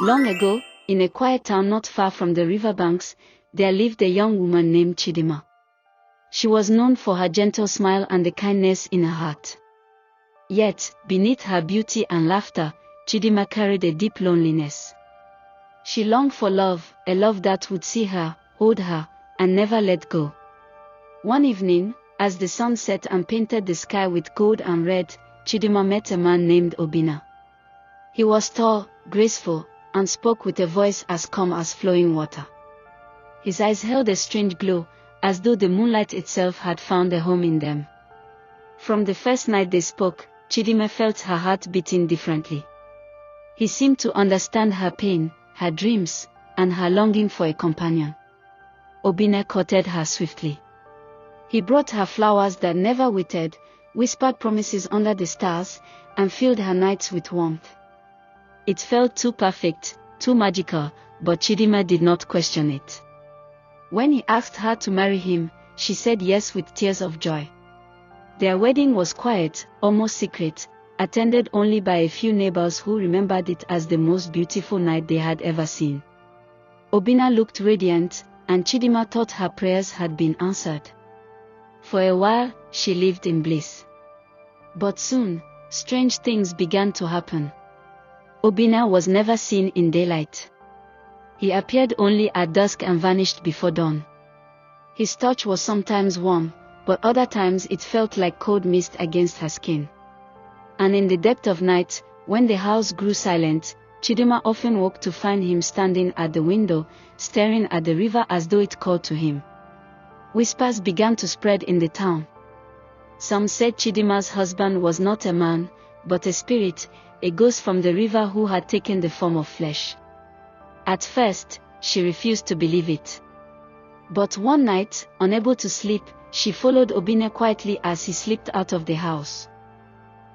Long ago, in a quiet town not far from the riverbanks, there lived a young woman named Chidima. She was known for her gentle smile and the kindness in her heart. Yet, beneath her beauty and laughter, Chidima carried a deep loneliness. She longed for love, a love that would see her, hold her, and never let go. One evening, as the sun set and painted the sky with gold and red, Chidima met a man named Obinna. He was tall, graceful, and spoke with a voice as calm as flowing water. His eyes held a strange glow, as though the moonlight itself had found a home in them. From the first night they spoke, Chidima felt her heart beating differently. He seemed to understand her pain, her dreams, and her longing for a companion. Obinna courted her swiftly. He brought her flowers that never withered, whispered promises under the stars, and filled her nights with warmth. It felt too perfect, too magical, but Chidima did not question it. When he asked her to marry him, she said yes with tears of joy. Their wedding was quiet, almost secret, attended only by a few neighbors who remembered it as the most beautiful night they had ever seen. Obinna looked radiant, and Chidima thought her prayers had been answered. For a while, she lived in bliss. But soon, strange things began to happen. Obinna was never seen in daylight. He appeared only at dusk and vanished before dawn. His touch was sometimes warm, but other times it felt like cold mist against her skin. And in the depth of night, when the house grew silent, Chidima often woke to find him standing at the window, staring at the river as though it called to him. Whispers began to spread in the town. Some said Chidima's husband was not a man, but a spirit, a ghost from the river who had taken the form of flesh. At first, she refused to believe it. But one night, unable to sleep, she followed Obinna quietly as he slipped out of the house.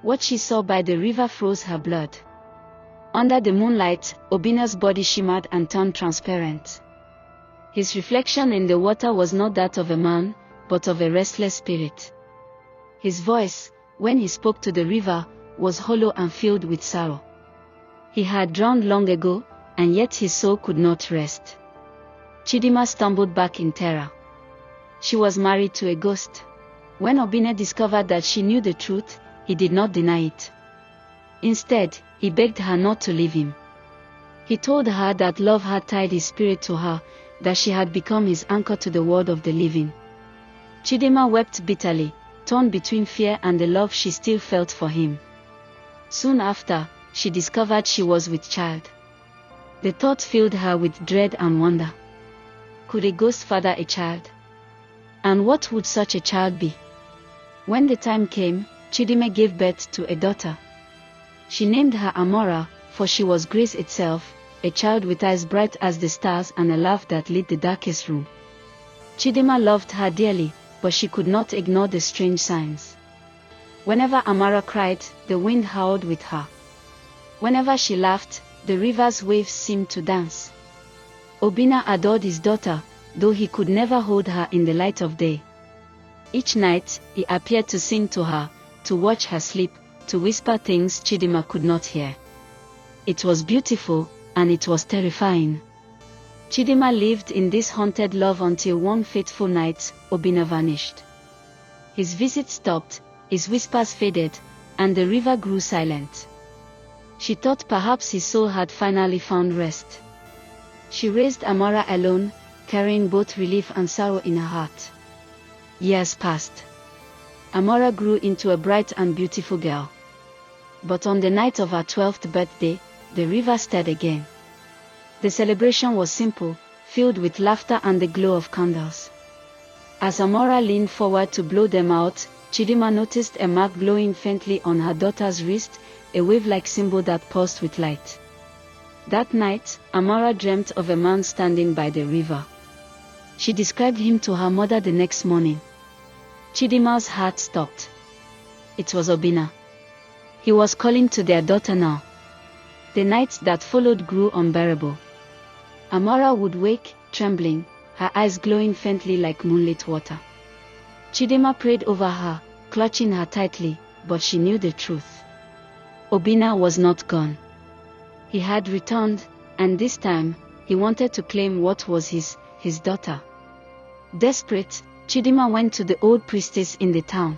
What she saw by the river froze her blood. Under the moonlight, Obinna's body shimmered and turned transparent. His reflection in the water was not that of a man, but of a restless spirit. His voice, when he spoke to the river, was hollow and filled with sorrow. He had drowned long ago, and yet his soul could not rest. Chidima stumbled back in terror. She was married to a ghost. When Obinna discovered that she knew the truth, he did not deny it. Instead, he begged her not to leave him. He told her that love had tied his spirit to her, that she had become his anchor to the world of the living. Chidima wept bitterly, torn between fear and the love she still felt for him. Soon after, she discovered she was with child. The thought filled her with dread and wonder. Could a ghost father a child? And what would such a child be? When the time came, Chidima gave birth to a daughter. She named her Amara, for she was grace itself, a child with eyes bright as the stars and a laugh that lit the darkest room. Chidima loved her dearly, but she could not ignore the strange signs. Whenever Amara cried, the wind howled with her. Whenever she laughed, the river's waves seemed to dance. Obinna adored his daughter, though he could never hold her in the light of day. Each night, he appeared to sing to her, to watch her sleep, to whisper things Chidima could not hear. It was beautiful, and it was terrifying. Chidima lived in this haunted love until one fateful night, Obinna vanished. His visits stopped, his whispers faded, and the river grew silent. She thought perhaps his soul had finally found rest. She raised Amara alone, carrying both relief and sorrow in her heart. Years passed. Amara grew into a bright and beautiful girl. But on the night of her 12th birthday, the river stirred again. The celebration was simple, filled with laughter and the glow of candles. As Amara leaned forward to blow them out, Chidima noticed a mark glowing faintly on her daughter's wrist, a wave-like symbol that pulsed with light. That night, Amara dreamt of a man standing by the river. She described him to her mother the next morning. Chidima's heart stopped. It was Obinna. He was calling to their daughter now. The nights that followed grew unbearable. Amara would wake, trembling, her eyes glowing faintly like moonlit water. Chidima prayed over her, clutching her tightly, but she knew the truth. Obinna was not gone. He had returned, And this time, he wanted to claim what was his daughter. Desperate, Chidima went to the old priestess in the town.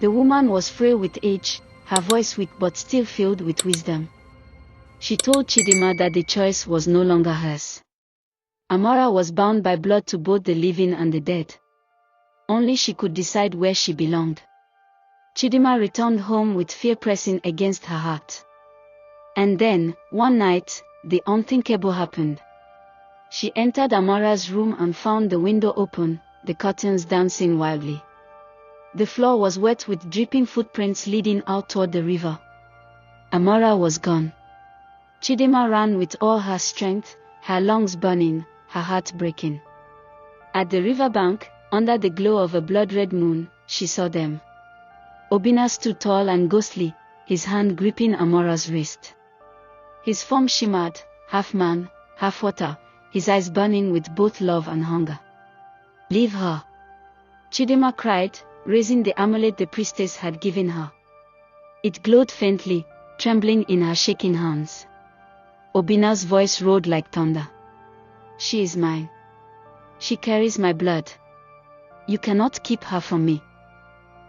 The woman was frail with age, her voice weak but still filled with wisdom. She told Chidima that the choice was no longer hers. Amara was bound by blood to both the living and the dead. Only she could decide where she belonged. Chidima returned home with fear pressing against her heart. And then, one night, the unthinkable happened. She entered Amara's room and found the window open, the curtains dancing wildly. The floor was wet with dripping footprints leading out toward the river. Amara was gone. Chidima ran with all her strength, her lungs burning, her heart breaking. At the riverbank, under the glow of a blood-red moon, she saw them. Obinna stood tall and ghostly, his hand gripping Amara's wrist. His form shimmered, half man, half water, his eyes burning with both love and hunger. "Leave her!" Chidima cried, raising the amulet the priestess had given her. It glowed faintly, trembling in her shaking hands. Obinna's voice roared like thunder. "She is mine. She carries my blood. You cannot keep her from me."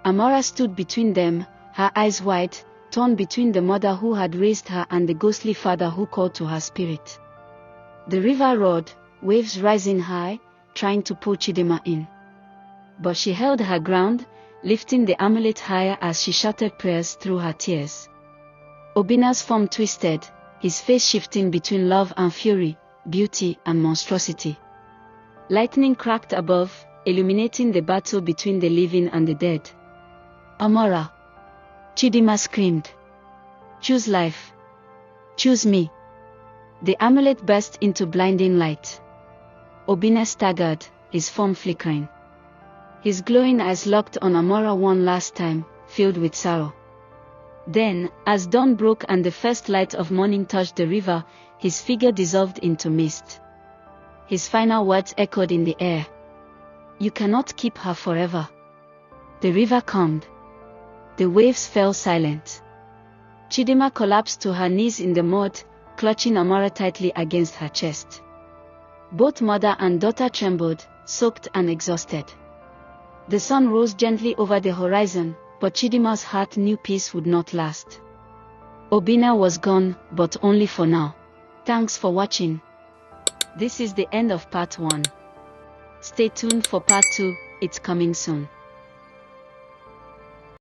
Amara stood between them, her eyes wide, torn between the mother who had raised her and the ghostly father who called to her spirit. The river roared, waves rising high, trying to pull Chidima in. But she held her ground, lifting the amulet higher as she shouted prayers through her tears. Obinna's form twisted, his face shifting between love and fury, beauty and monstrosity. Lightning cracked above, illuminating the battle between the living and the dead. "Amara!" Chidima screamed. "Choose life. Choose me." The amulet burst into blinding light. Obinna staggered, his form flickering. His glowing eyes locked on Amara one last time, filled with sorrow. Then, as dawn broke and the first light of morning touched the river, his figure dissolved into mist. His final words echoed in the air. "You cannot keep her forever." The river calmed. The waves fell silent. Chidima collapsed to her knees in the mud, clutching Amara tightly against her chest. Both mother and daughter trembled, soaked and exhausted. The sun rose gently over the horizon, but Chidima's heart knew peace would not last. Obinna was gone, but only for now. Thanks for watching. This is the end of part 1. Stay tuned for part 2, it's coming soon.